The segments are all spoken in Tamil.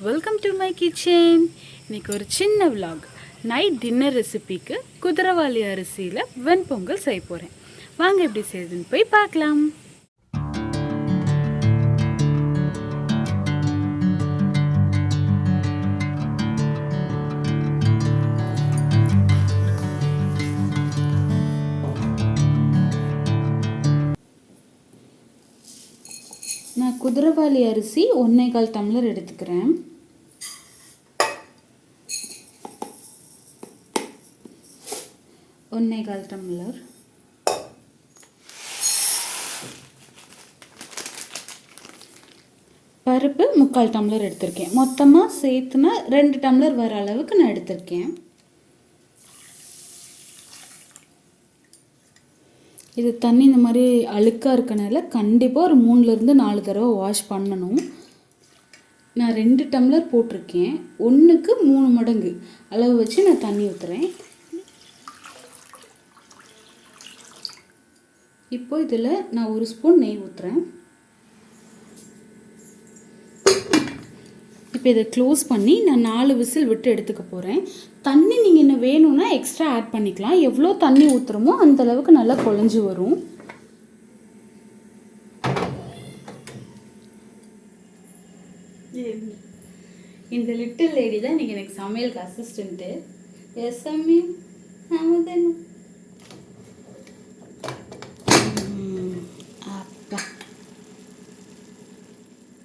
Welcome to my kitchen. இன்றைக்கி ஒரு சின்ன விலாக். நைட் டின்னர் ரெசிபிக்கு குதிரவாளி அரிசியில் வெண்பொங்கல் செய்ய போகிறேன். வாங்க எப்படி செய்யுதுன்னு போய் பார்க்கலாம். நான் குதிரவாளி அரிசி 1.25 டம்ளர் எடுத்துக்கிறேன். பருப்பு 3/4 டம்ளர் எடுத்திருக்கேன். மொத்தமாக சேர்த்துனா 2 டம்ளர் வர அளவுக்கு நான் எடுத்திருக்கேன். இது தண்ணி இந்த மாதிரி அழுக்காக இருக்கனால கண்டிப்பாக ஒரு 3-4 தடவை வாஷ் பண்ணணும். நான் 2 டம்ளர் போட்டிருக்கேன். 1க்கு 3 மடங்கு அளவு வச்சு நான் தண்ணி ஊற்றுறேன். இப்போ இதில் நான் 1 ஸ்பூன் நெய் ஊற்றுறேன். இப்போ இதை க்ளோஸ் பண்ணி நான் 4 விசில் விட்டு எடுத்துக்க போகிறேன். தண்ணி நீங்கள் என்ன வேணும்னா எக்ஸ்ட்ரா ஆட் பண்ணிக்கலாம். எவ்வளோ தண்ணி ஊற்றுறோமோ அந்தளவுக்கு நல்லா குழஞ்சி வரும். இந்த லிட்டில் லேடி தான் நீங்கள் எனக்கு சமையலுக்கு அசிஸ்டண்ட்டு. எஸ் அம்மி, ஆமாம்.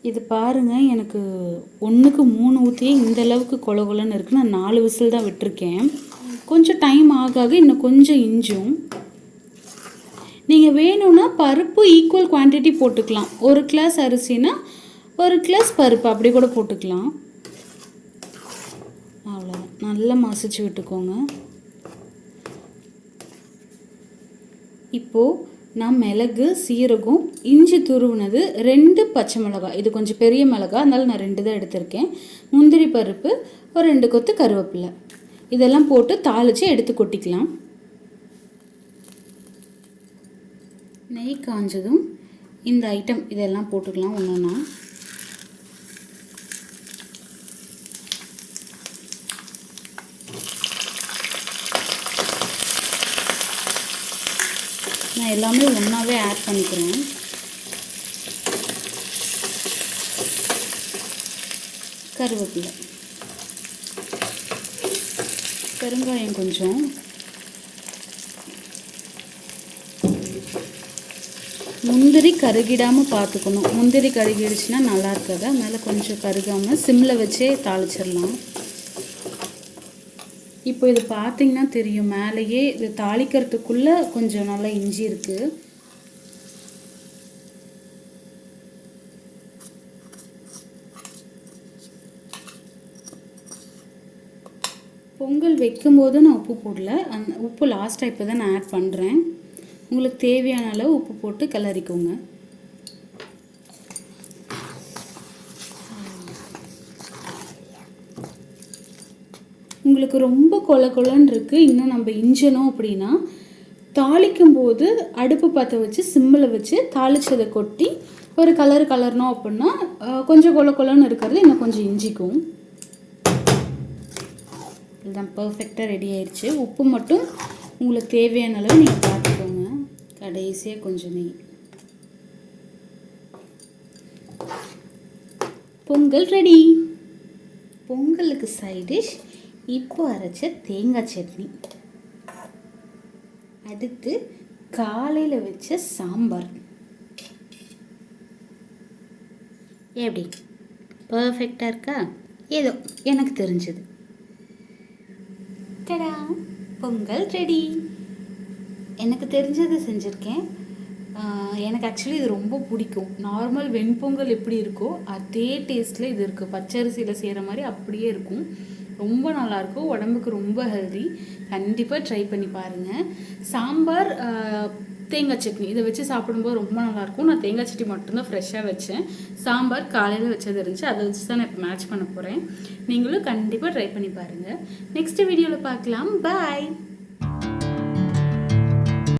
இது பாருங்கள், எனக்கு 1க்கு 3 ஊற்றி இந்த அளவுக்கு கொலன்னு இருக்குது. நான் 4 விசில் தான் விட்டுருக்கேன். கொஞ்சம் டைம் ஆக இன்னும் கொஞ்சம் இஞ்சும். நீங்கள் வேணும்னா பருப்பு ஈக்குவல் குவான்டிட்டி போட்டுக்கலாம். 1 கிளாஸ் அரிசினா 1 கிளாஸ் பருப்பு அப்படி கூட போட்டுக்கலாம். அவ்வளோதான், நல்லா மசிச்சு விட்டுக்கோங்க. இப்போது நான் மிளகு, சீரகம், இஞ்சி துருவினது, 2 பச்சை மிளகாய், இது கொஞ்சம் பெரிய மிளகாய் அதனால நான் 2 தான் எடுத்திருக்கேன். முந்திரி பருப்பு, ஒரு 2 கொத்து கருவேப்பிலை, இதெல்லாம் போட்டு தாளித்து எடுத்து கொட்டிக்கலாம். நெய் காஞ்சதும் இந்த ஐட்டம் இதெல்லாம் போட்டுக்கலாம் ஒன்றுன்னா. நான் எல்லாமே ஒன்றாவே ஆட் பண்ணிக்கிறேன். கருவேப்பிலை, பெருங்காயம் கொஞ்சம், முந்திரி கருகிடாமல் பார்த்துக்கணும். முந்திரி கருகிடுச்சுன்னா நல்லா இருக்காது. அதனால் கொஞ்சம் கருகாமல் சிம்மில் வச்சே தாளிச்சிடலாம். இப்போ இது பார்த்திங்கன்னா தெரியும், மேலேயே இது தாளிக்கிறதுக்குள்ளே கொஞ்சம் நல்லா இஞ்சி இருக்குது. பொங்கல் வைக்கும்போது நான் உப்பு போடல. அந்த உப்பு லாஸ்ட்டாக இப்போ தான் நான் ஆட் பண்ணுறேன். உங்களுக்கு தேவையான அளவு உப்பு போட்டு கிளறிக்கோங்க. உங்களுக்கு ரொம்ப கொலன்னு இருக்குது, இன்னும் நம்ம இஞ்சணும் அப்படின்னா தாளிக்கும் போது அடுப்பு பற்ற வச்சு சிம்மில் வச்சு தாளிச்சதை கொட்டி ஒரு கலர்னோம் அப்படின்னா கொஞ்சம் கொலன்னு இருக்கிறது இன்னும் கொஞ்சம் இஞ்சிக்கும். இதுதான் பர்ஃபெக்டாக ரெடி ஆயிடுச்சு. உப்பு மட்டும் உங்களுக்கு தேவையான அளவு நீங்கள் பார்த்துக்கோங்க. கடைசியாக கொஞ்சம் நெய். பொங்கல் ரெடி. பொங்கலுக்கு சைட் டிஷ் இப்போ அரைச்ச தேங்காய் சட்னி, அடுத்து காலையில் வச்ச சாம்பார். எப்படி பர்ஃபெக்டாக இருக்கா? ஏதோ எனக்கு தெரிஞ்சது. டடா, பொங்கல் ரெடி. எனக்கு தெரிஞ்சதை செஞ்சுருக்கேன். எனக்கு ஆக்சுவலி இது ரொம்ப பிடிக்கும். நார்மல் வெண்பொங்கல் எப்படி இருக்கோ அதே டேஸ்ட்டில் இது இருக்குது. பச்சரிசியில் செய்கிற மாதிரி அப்படியே இருக்கும். ரொம்ப நல்லாயிருக்கும், உடம்புக்கு ரொம்ப ஹெல்தி. கண்டிப்பாக ட்ரை பண்ணி பாருங்கள். சாம்பார், தேங்காய் சட்னி இதை வச்சு சாப்பிடும்போது ரொம்ப நல்லாயிருக்கும். நான் தேங்காய் சட்னி மட்டும்தான் ஃப்ரெஷ்ஷாக வச்சேன். சாம்பார் காலையில் வச்சது இருந்துச்சு, அதை வச்சு தான் நான் இப்போ மேட்ச் பண்ண போகிறேன். நீங்களும் கண்டிப்பாக ட்ரை பண்ணி பாருங்கள். நெக்ஸ்ட் வீடியோவில் பார்க்கலாம். பாய்.